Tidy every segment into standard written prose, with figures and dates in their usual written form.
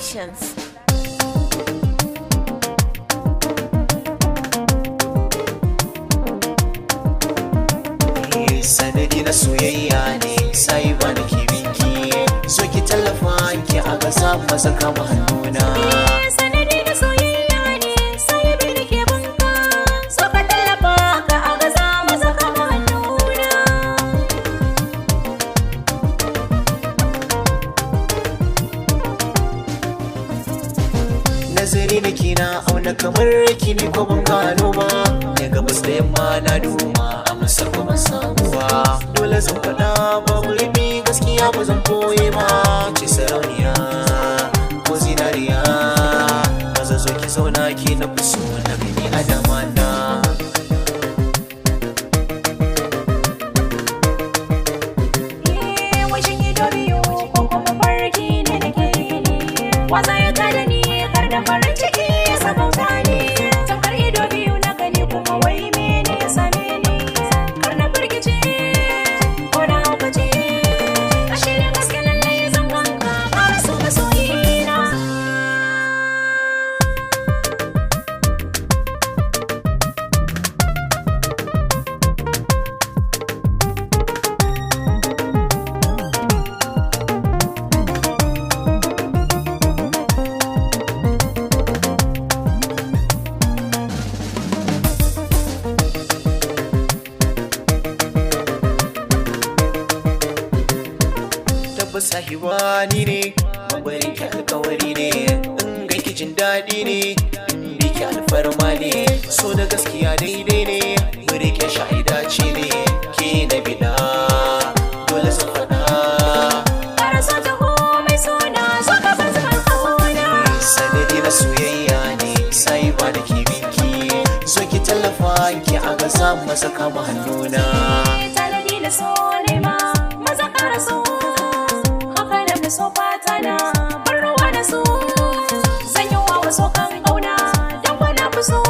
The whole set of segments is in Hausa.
Productions. Sanadi na soyayya ne sai ba da ke binki so ki tallafa ki a gasa masa kama hannuna. Sanadi na soyayya ne sai bi da ke bunka so ka tallafa ka a gasa masa kama hannuna. Nazari da ki na auna kamar ki ne ko ban gano ba, da gabas da yamma na duma a masar ko ban samu ba. Dole zan faɗa babu ribi gaskiya ba zan koye ba, ce sarauniya ko zinariya maza zo ki zauna ki na fi so na gani a dama na. Washin ido biyu ko kuma farki ne da ke ni wasa ya tada ni har da farin ciki ya sabauta ni tamkar ido biyu na gani kuma wai mene ya same ni har na firgice ko na haukace ashe da gaske lallai zan ganka ƙara so masoyina. Tabbas sahiwa ni ne mabarin ki alkawari ne in ga ki jin daɗi ne in bi ki alfarma ne so da gaskiya daidai ne mu rike sha'ida ce ne ke na bida dole su faɗa. Ƙara so ta komai suna so ka bar zubar kauna. Sanadi na soyayya ne sai ba da ke binki so ki tallafa ki a gasa masa kama hannuna. Tanadi da so nema maza ƙara so haka da so fata na bar ruwa da so zan yi wa wasu kan ƙauna don ba na fi so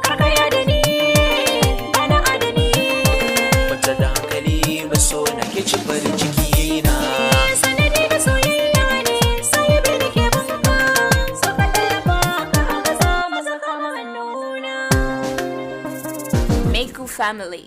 karkaya da ni bana adani. Wata da hankali maso na ke ci farin ciki na. Sanadi da soyayya ne sai bi da ke bunka so ka tallafa ka a gaza masa kama hannuna. Make family.